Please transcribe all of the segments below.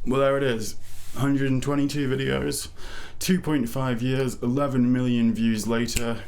Well, there it is. 122 videos, 2.5 years, 11 million views later.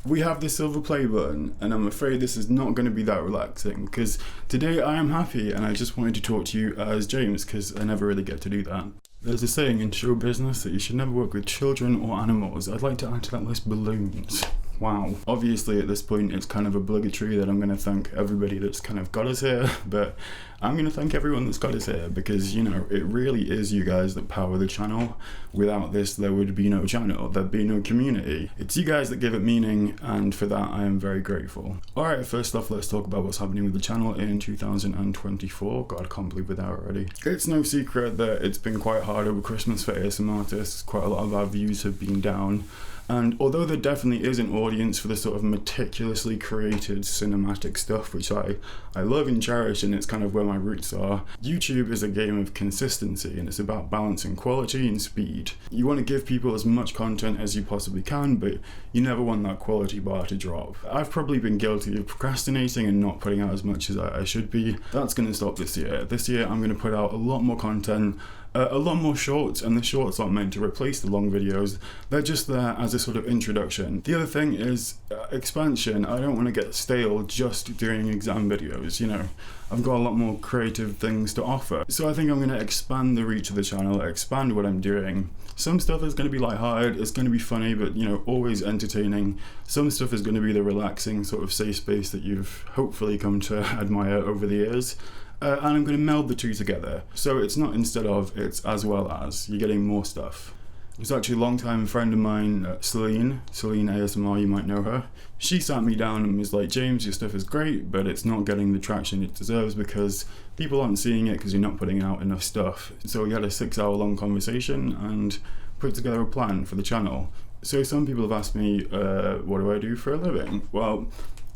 We have the silver play button, and I'm afraid this is not going to be that relaxing, because today I am happy and I just wanted to talk to you as James, because I never really get to do that. There's a saying in show business that you should never work with children or animals. I'd like to add to that list balloons. Wow. Obviously at this point it's kind of obligatory that I'm going to thank everybody that's kind of got us here, but I'm going to thank everyone that's got us here because, you know, it really is you guys that power the channel. Without this there would be no channel, there'd be no community. It's you guys that give it meaning, and for that I am very grateful. Alright, first off, let's talk about what's happening with the channel in 2024. God, I can't believe we're there already. It's no secret that it's been quite hard over Christmas for ASMR artists. Quite a lot of our views have been down. And although there definitely is an audience for the sort of meticulously created cinematic stuff, which I love and cherish, and it's kind of where my roots are, YouTube is a game of consistency, and it's about balancing quality and speed. You want to give people as much content as you possibly can, but you never want that quality bar to drop. I've probably been guilty of procrastinating and not putting out as much as I should be. That's going to stop this year. This year I'm going to put out a lot more content, a lot more shorts, and the shorts aren't meant to replace the long videos. They're just there as a sort of introduction. The other thing is expansion. I don't want to get stale just doing exam videos, you know. I've got a lot more creative things to offer. So I think I'm going to expand the reach of the channel, expand what I'm doing. Some stuff is going to be lighthearted, it's going to be funny, but, you know, always entertaining. Some stuff is going to be the relaxing sort of safe space that you've hopefully come to admire over the years. And I'm going to meld the two together. So it's not instead of, it's as well as. You're getting more stuff. It was actually a long-time friend of mine, Celine ASMR, you might know her. She sat me down and was like, James, your stuff is great, but it's not getting the traction it deserves because people aren't seeing it because you're not putting out enough stuff. So we had a 6-hour-long conversation and put together a plan for the channel. So some people have asked me, what do I do for a living? Well,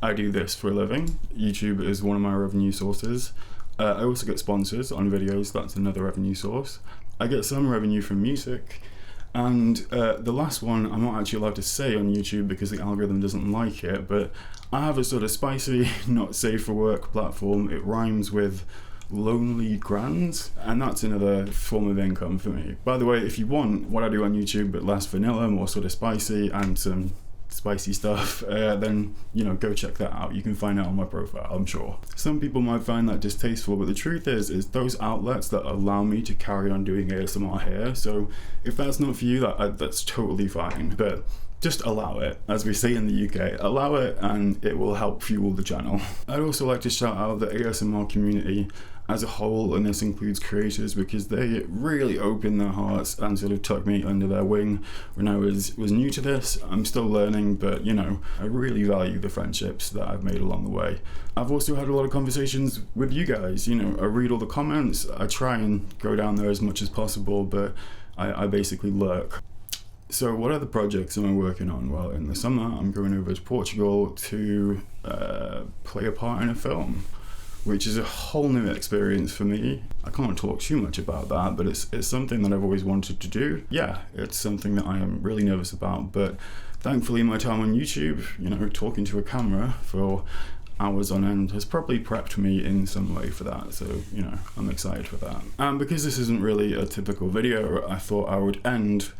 I do this for a living. YouTube is one of my revenue sources. I also get sponsors on videos, that's another revenue source. I get some revenue from music, and the last one I'm not actually allowed to say on YouTube because the algorithm doesn't like it, but I have a sort of spicy, not safe for work platform. It rhymes with lonely grands, and that's another form of income for me. By the way, if you want what I do on YouTube but less vanilla, more sort of spicy and some spicy stuff, then, you know, go check that out. You can find it on my profile, I'm sure. Some people might find that distasteful, but the truth is those outlets that allow me to carry on doing ASMR here. So if that's not for you, that's totally fine, but just allow it. As we say in the UK, allow it and it will help fuel the channel. I'd also like to shout out the ASMR community as a whole, and this includes creators, because they really opened their hearts and sort of took me under their wing when I was new to this. I'm still learning, but, you know, I really value the friendships that I've made along the way. I've also had a lot of conversations with you guys. You know, I read all the comments, I try and go down there as much as possible, but I basically lurk. So what other projects am I working on? Well, in the summer I'm going over to Portugal to play a part in a film, which is a whole new experience for me. I can't talk too much about that, but it's something that I've always wanted to do. Yeah, it's something that I am really nervous about, but thankfully my time on YouTube, you know, talking to a camera for hours on end has probably prepped me in some way for that, so, you know, I'm excited for that. And because this isn't really a typical video, I thought I would end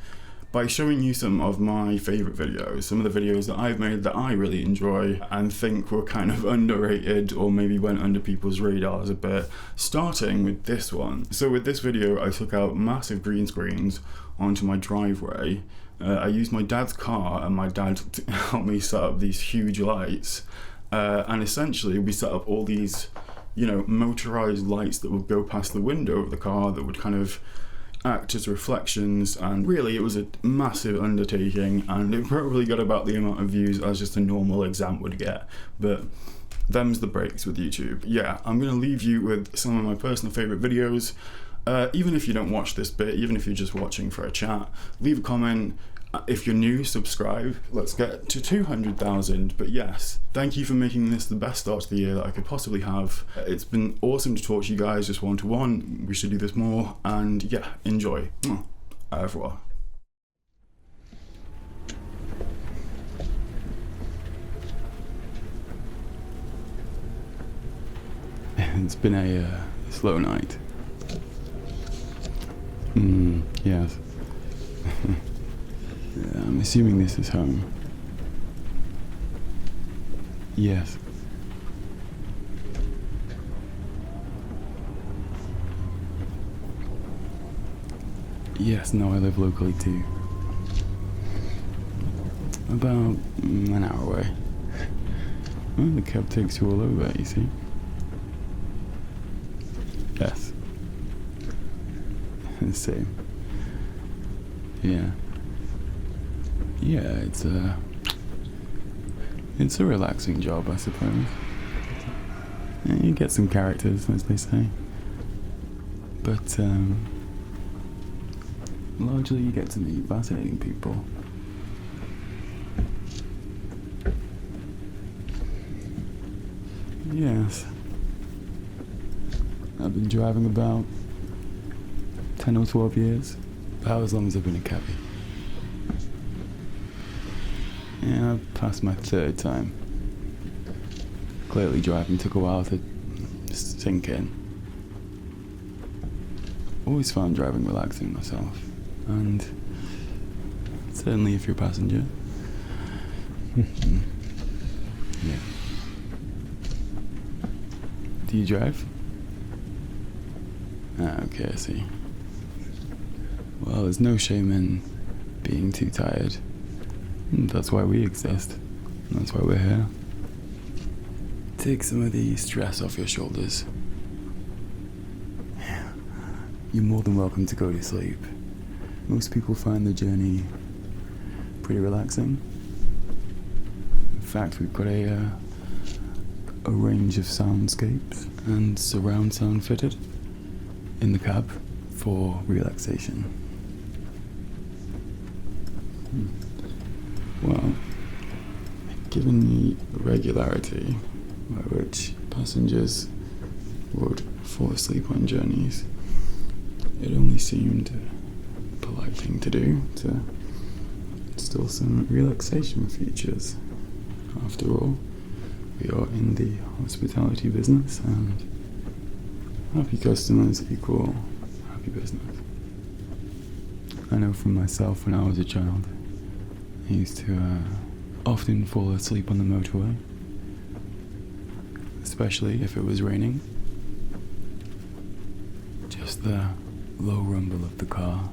by showing you some of my favorite videos, some of the videos that I've made that I really enjoy and think were kind of underrated or maybe went under people's radars a bit, starting with this one. So with this video, I took out massive green screens onto my driveway. I used my dad's car and my dad to help me set up these huge lights. And essentially we set up all these, you know, motorized lights that would go past the window of the car that would kind of act as reflections, and really it was a massive undertaking, and it probably got about the amount of views as just a normal exam would get, but them's the breaks with YouTube. Yeah, I'm gonna leave you with some of my personal favorite videos. Even if you don't watch this bit, even if you're just watching for a chat, leave a comment. If you're new, subscribe. Let's get to 200,000. But yes, thank you for making this the best start to the year that I could possibly have. It's been awesome to talk to you guys just one-to-one. We should do this more, and yeah, enjoy. Au revoir. It's been a slow night. Yes. I'm assuming this is home. Yes. Yes, no, I live locally too. About an hour away. Well, the cab takes you all over, you see. Yes. Same. Yeah. Yeah, it's a relaxing job, I suppose. Yeah, you get some characters, as they say. But, largely you get to meet fascinating people. Yes. I've been driving about 10 or 12 years. About as long as I've been a cabbie. Yeah, I've passed my third time. Clearly driving took a while to sink in. Always found driving relaxing myself. And certainly if you're a passenger. Yeah. Do you drive? Ah, okay, I see. Well, there's no shame in being too tired. That's why we exist. That's why we're here. Take some of the stress off your shoulders. You're more than welcome to go to sleep. Most people find the journey pretty relaxing. In fact, we've got a range of soundscapes and surround sound fitted in the cab for relaxation. Well, given the regularity by which passengers would fall asleep on journeys, it only seemed a polite thing to do to install some relaxation features. After all, we are in the hospitality business, and happy customers equal happy business. I know from myself when I was a child, I used to often fall asleep on the motorway, especially if it was raining. Just the low rumble of the car,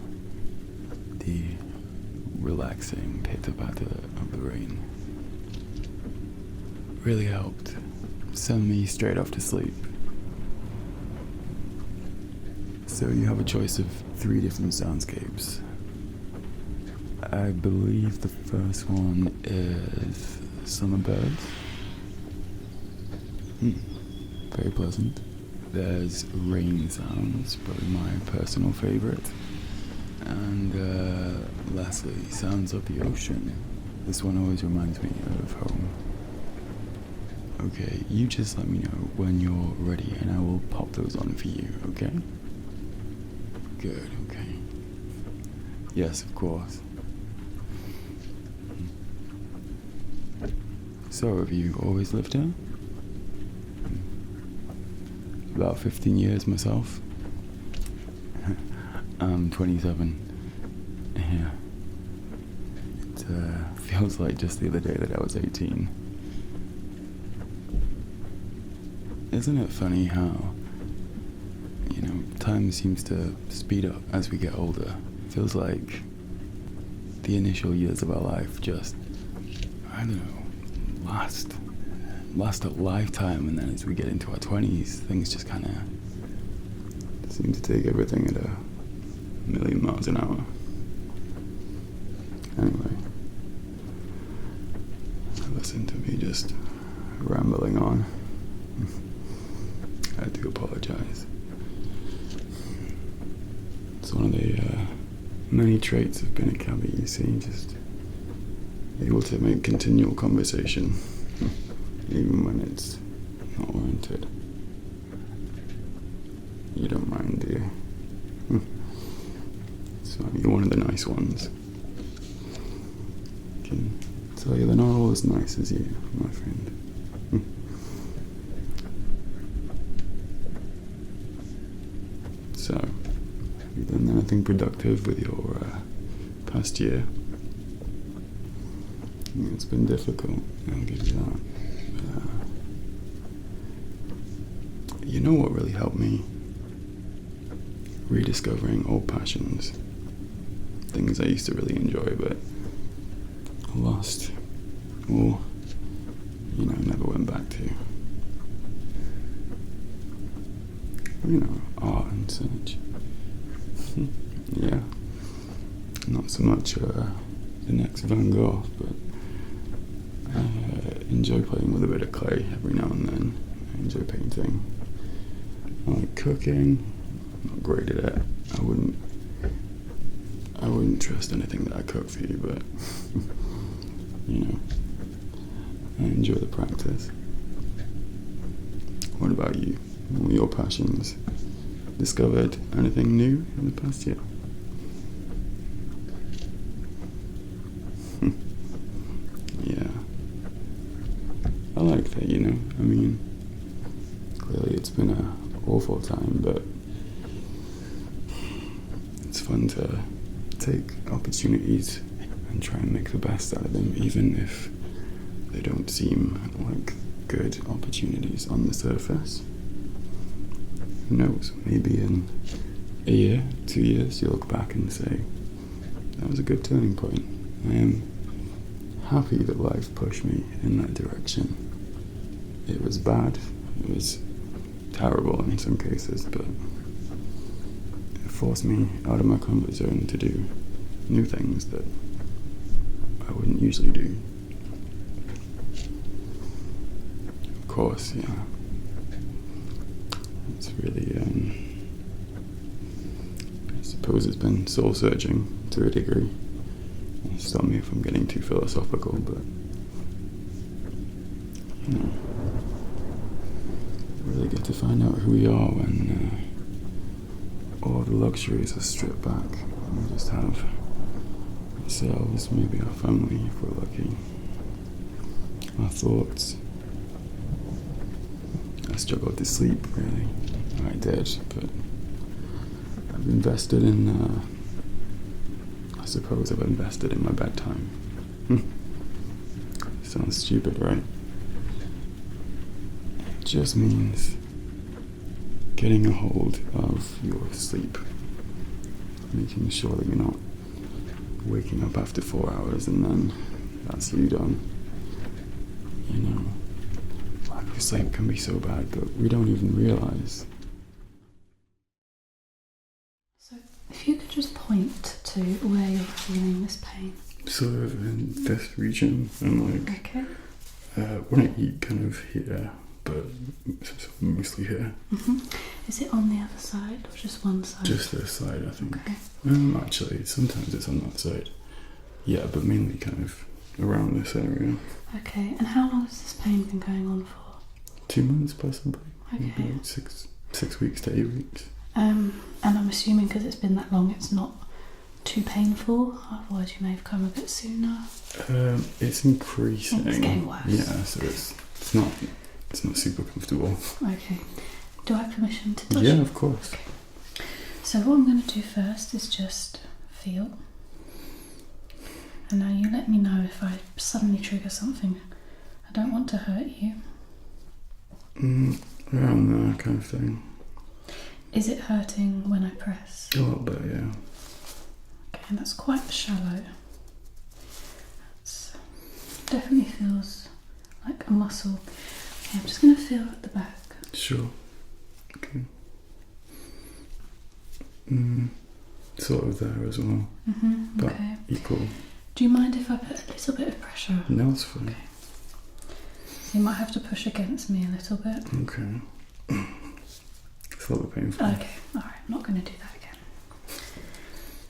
the relaxing pitter-patter of the rain, really helped send me straight off to sleep. So you have a choice of 3 different soundscapes. I believe the first one is summer birds. Very pleasant. There's rain sounds, probably my personal favorite. And lastly, sounds of the ocean. This one always reminds me of home. Okay, you just let me know when you're ready and I will pop those on for you, okay? Good, okay. Yes, of course. So, have you always lived here? About 15 years myself. I'm 27. Yeah. It feels like just the other day that I was 18. Isn't it funny how, time seems to speed up as we get older? It feels like the initial years of our life just, I don't know, last a lifetime, and then as we get into our 20s, things just kind of seem to take everything at 1,000,000 miles an hour. Anyway, listen to me just rambling on. I do apologize. It's one of the many traits of being a cabbie, you see, just able to make continual conversation, even when it's not warranted. You don't mind, do you? So you're one of the nice ones. I can tell you they're not all as nice as you, my friend. So, Have you done anything productive with your past year? It's been difficult, I'll give you that. You know what really helped me? Rediscovering old passions. Things I used to really enjoy but lost, or, never went back to. Art and such. Yeah. Not so much the next Van Gogh, but I enjoy playing with a bit of clay every now and then. I enjoy painting. I like cooking. I'm not great at it. I wouldn't trust anything that I cook for you, but I enjoy the practice. What about you? What were your passions? Discovered anything new in the past year? Yeah. I like that, clearly it's been an awful time, but it's fun to take opportunities and try and make the best out of them, even if they don't seem like good opportunities on the surface. Who knows, maybe in a year, 2 years, you look back and say, that was a good turning point. I am happy that life pushed me in that direction. It was bad, it was terrible in some cases, but it forced me out of my comfort zone to do new things that I wouldn't usually do. Of course, yeah. It's really, I suppose it's been soul-searching to a degree. Stop me if I'm getting too philosophical, but really get to find out who we are when all the luxuries are stripped back and we just have ourselves, maybe our family if we're lucky, our thoughts. I struggled to sleep, really. I did, but I've invested in I suppose I've invested in my bedtime. Sounds stupid, right? It just means getting a hold of your sleep. Making sure that you're not waking up after 4 hours and then that's you done. Lack of sleep can be so bad, but we don't even realise. So, if you could just point to where you're feeling this pain. Sort of in this region, and Okay. When I eat, kind of here, but mostly here. Mm-hmm. Is it on the other side or just one side? Just this side, I think. Okay. Actually, sometimes it's on that side. Yeah, but mainly kind of around this area. Okay, and how long has this pain been going on for? 2 months, possibly. Okay. Maybe like 6 weeks to 8 weeks. And I'm assuming because it's been that long, it's not too painful. Otherwise, you may have come a bit sooner. It's increasing. It's getting worse. Yeah, so it's not super comfortable. Okay. Do I have permission to touch? Yeah, of course. Okay. So what I'm going to do first is just feel. And now you let me know if I suddenly trigger something. I don't want to hurt you. Around there kind of thing. Is it hurting when I press? A little bit, yeah. Okay, and that's quite shallow. Definitely feels like a muscle. Okay, I'm just going to feel at the back. Sure. Okay. Sort of there as well. But okay. equal. Do you mind if I put a little bit of pressure? No, it's fine. Okay. So you might have to push against me a little bit. Okay. It's a little bit painful. Okay, alright, I'm not going to do that again.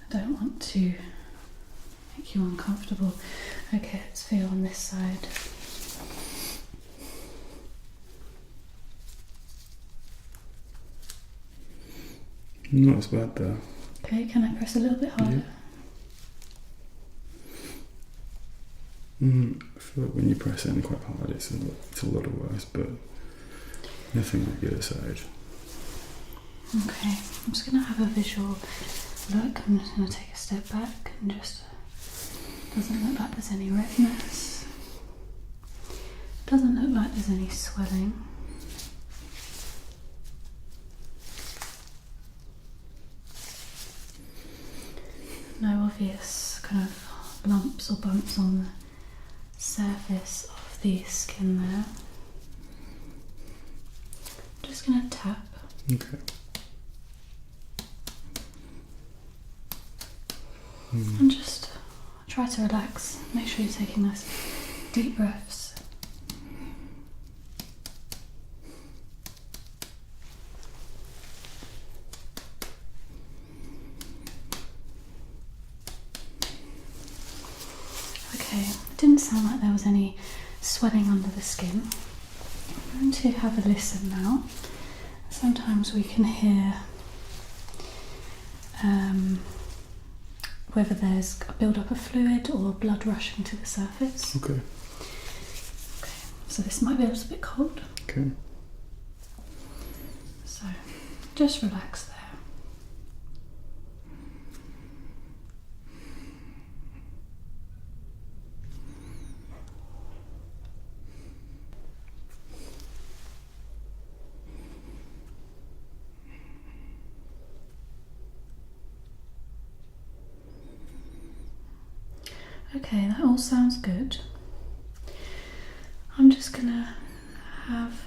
I don't want to make you uncomfortable. Okay, let's feel on this side. Not as bad there. Okay, can I press a little bit harder? Yeah. I feel like when you press in quite hard, it's a little worse, but nothing like the other side. Okay, I'm just going to have a visual look. I'm just going to take a step back and just, doesn't look like there's any redness. Doesn't look like there's any swelling. No obvious kind of lumps or bumps on the surface of the skin there. I'm just going to tap. Okay. And just try to relax. Make sure you're taking nice deep breaths. Okay, it didn't sound like there was any swelling under the skin. I'm going to have a listen now. Sometimes we can hear whether there's a build-up of fluid or blood rushing to the surface. Okay. Okay, so this might be a little bit cold. Okay. So just relax there. Okay, that all sounds good. I'm just gonna have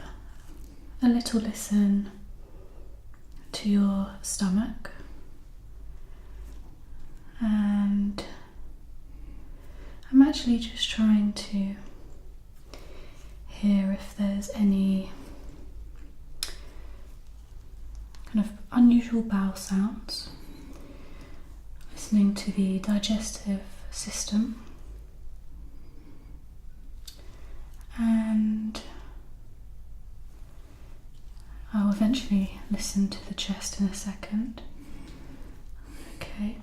a little listen to your stomach, and I'm actually just trying to hear if there's any kind of unusual bowel sounds, listening to the digestive system, and I'll eventually listen to the chest in a second. Okay.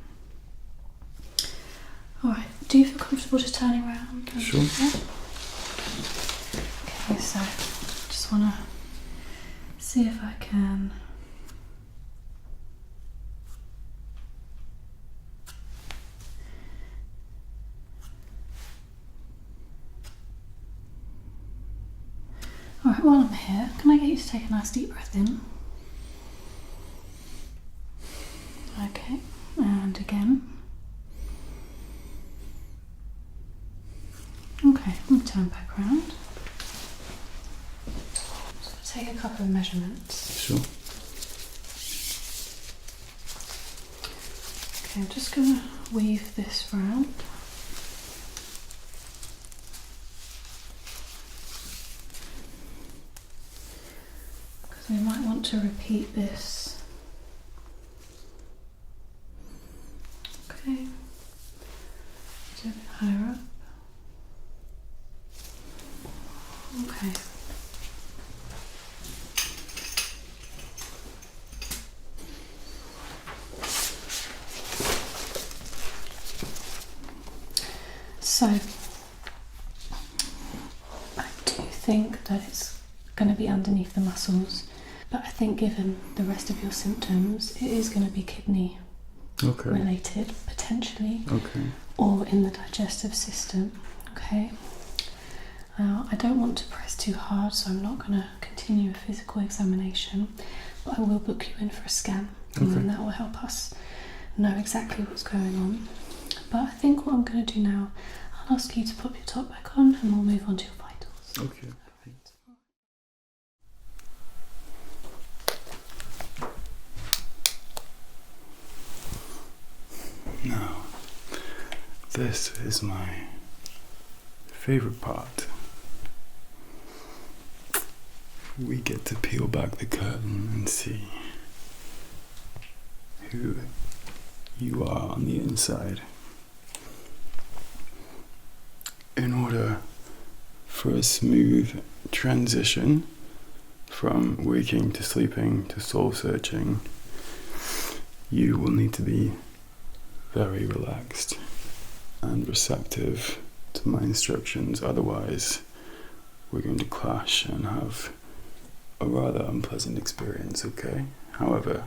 Alright, do you feel comfortable just turning around? Sure. Okay, so just want to see if I can Alright, while I'm here, can I get you to take a nice deep breath in? Okay, and again. Okay, I'm going to turn back around. Just take a couple of measurements. Sure. Okay, I'm just going to weave this round. We might want to repeat this. Okay, do a bit higher up. Okay. So, I do think that it's going to be underneath the muscles. But I think given the rest of your symptoms, it is going to be kidney related, potentially, or in the digestive system, okay? I don't want to press too hard, so I'm not going to continue a physical examination, but I will book you in for a scan, and then that will help us know exactly what's going on. But I think what I'm going to do now, I'll ask you to pop your top back on, and we'll move on to your vitals. Okay. Now, this is my favourite part. We get to peel back the curtain and see who you are on the inside. In order for a smooth transition from waking to sleeping to soul searching, you will need to be very relaxed and receptive to my instructions. Otherwise, we're going to clash and have a rather unpleasant experience, okay? However,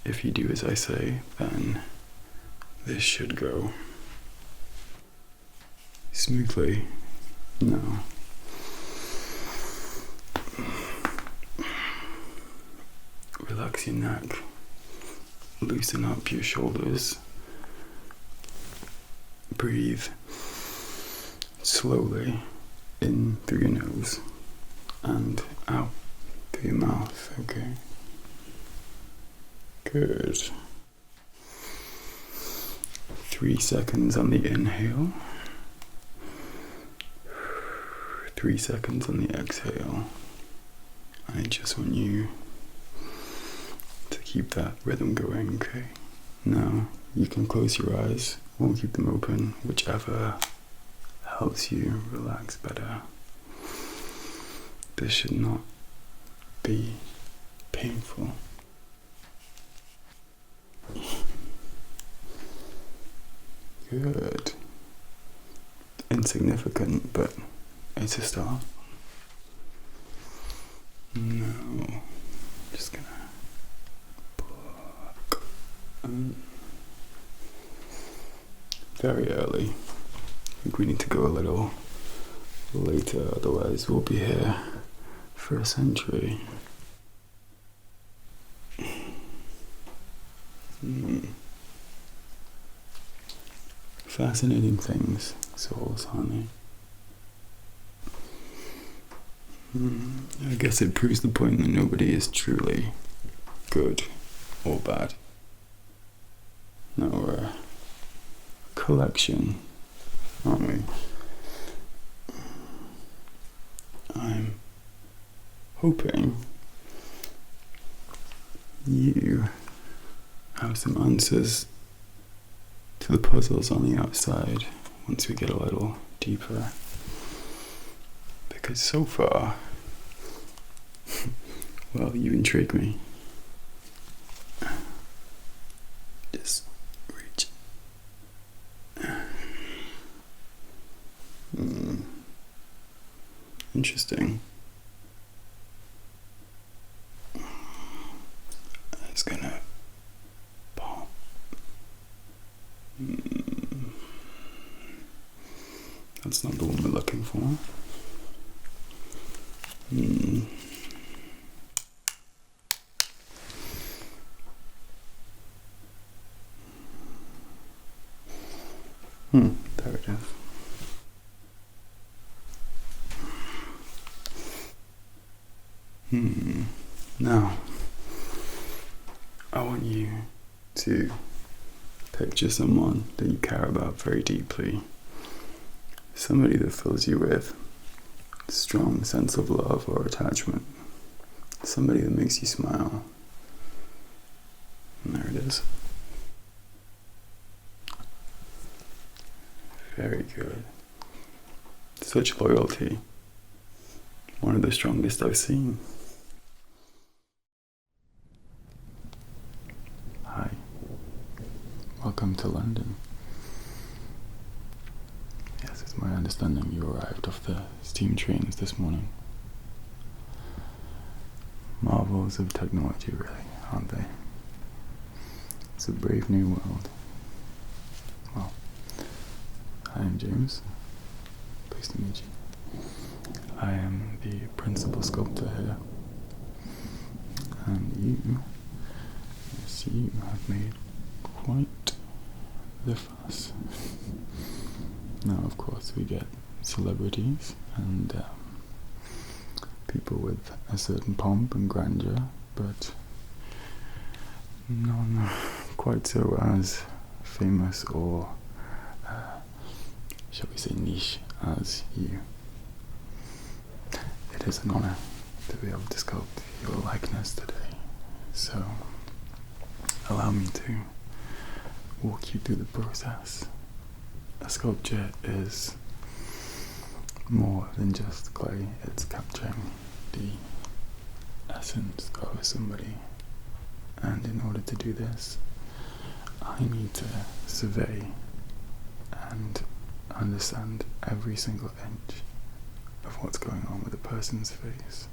if you do as I say, then this should go smoothly. Now, relax your neck, loosen up your shoulders, breathe slowly in through your nose and out through your mouth, okay? Good. 3 seconds on the inhale, 3 seconds on the exhale. I just want you to keep that rhythm going, okay? Now, you can close your eyes or keep them open, whichever helps you relax better. This should not be painful. Good. Insignificant, but it's a start. Now, just gonna pluck. Very early. I think we need to go a little later, otherwise we'll be here for a century. Fascinating things, souls, aren't they? I guess it proves the point that nobody is truly good or bad. No, we're a collection, aren't we? I'm hoping you have some answers to the puzzles on the outside once we get a little deeper. Because so far, well, you intrigue me. Just reach. Interesting. It's gonna pop. That's not the one we're looking for. There it is. Now, I want you to picture someone that you care about very deeply. Somebody that fills you with a strong sense of love or attachment. Somebody that makes you smile. And there it is. Very good. Such loyalty. One of the strongest I've seen. Hi. Welcome to London. Yes, it's my understanding you arrived off the steam trains this morning. Marvels of technology, really, aren't they? It's a brave new world. Well, I am James. Pleased to meet you. I am the principal sculptor here. And you, yes, you have made quite the fuss. Now, of course, we get celebrities and people with a certain pomp and grandeur, but none quite so as famous or, shall we say, niche as you. It is an honor to be able to sculpt your likeness today, so allow me to walk you through the process. A sculpture is more than just clay, it's capturing the essence of somebody, and in order to do this, I need to survey and understand every single inch of what's going on with a person's face,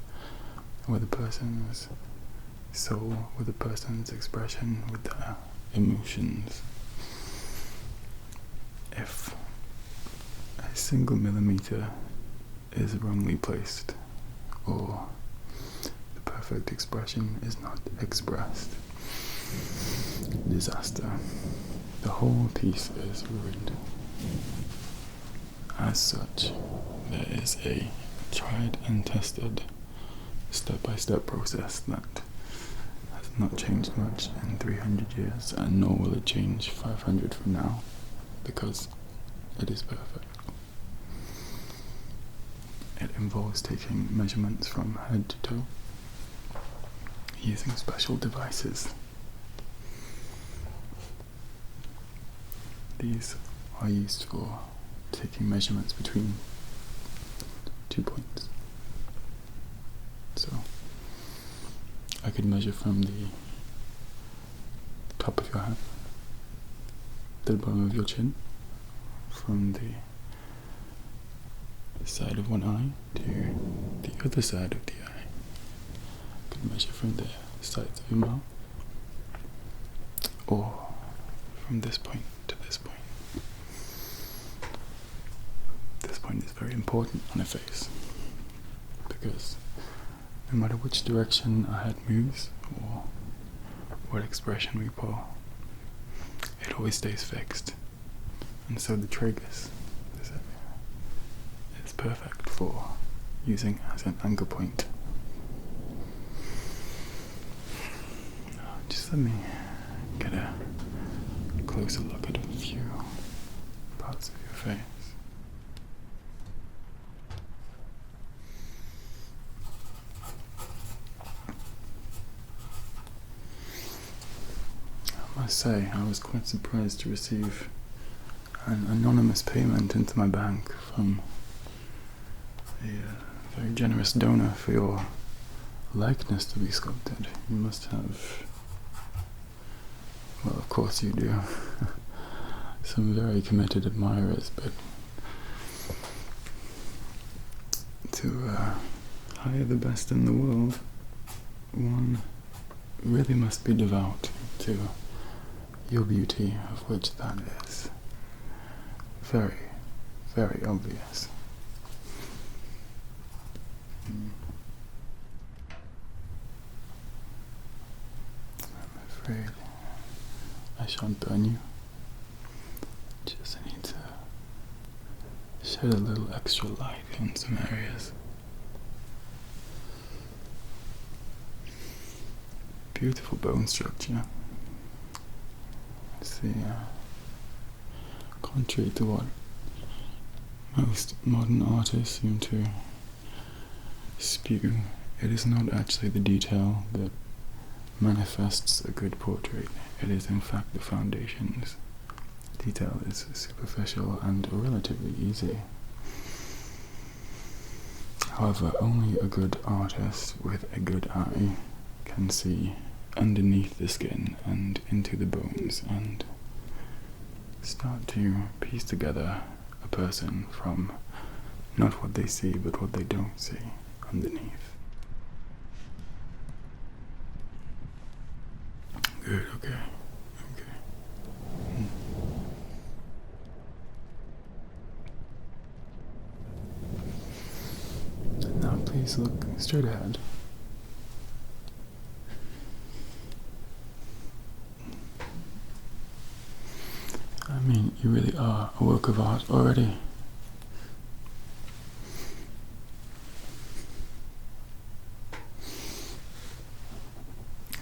with a person's soul, with a person's expression, with their emotions. If a single millimeter is wrongly placed, or the perfect expression is not expressed, disaster. The whole piece is ruined. As such, there is a tried and tested step-by-step process that has not changed much in 300 years, and nor will it change 500 from now, because it is perfect. It involves taking measurements from head to toe, using special devices. These are used for taking measurements between 2 points. So I could measure from the top of your head to the bottom of your chin, from the side of one eye to the other side of the eye. I could measure from the sides of your mouth, or from this point to this point. This point is very important on a face, because no matter which direction our head moves or what expression we pull, it always stays fixed. And so the tragus is perfect for using as an anchor point. Just let me get a closer look at a few parts of your face. I must say, I was quite surprised to receive an anonymous payment into my bank from a very generous donor for your likeness to be sculpted. You must have, well, of course you do, some very committed admirers, but to hire the best in the world, one really must be devout to your beauty, of which that is very, very obvious. I'm afraid I shan't burn you. Just need to shed a little extra light on some areas. Beautiful bone structure. See, contrary to what most modern artists seem to spew, it is not actually the detail that manifests a good portrait. It is in fact the foundations. Detail is superficial and relatively easy. However, only a good artist with a good eye can see underneath the skin and into the bones and start to piece together a person from not what they see but what they don't see underneath. Good, okay. Now please look straight ahead. I mean, you really are a work of art already.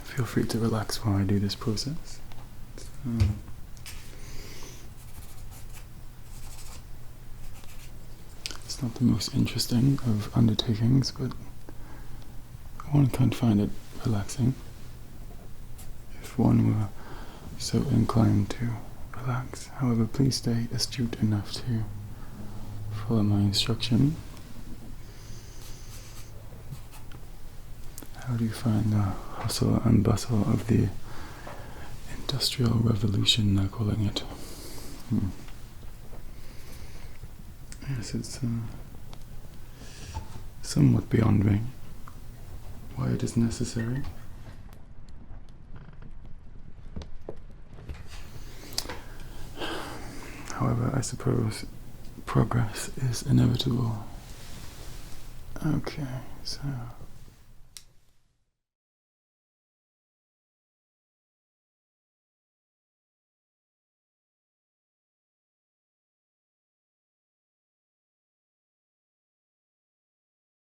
Feel free to relax while I do this process. It's not the most interesting of undertakings, but one can find it relaxing if one were so inclined to relax. However, please stay astute enough to follow my instruction. How do you find the hustle and bustle of the Industrial Revolution, they're calling it? Yes, it's somewhat beyond me. why it is necessary. However, I suppose progress is inevitable. Okay, so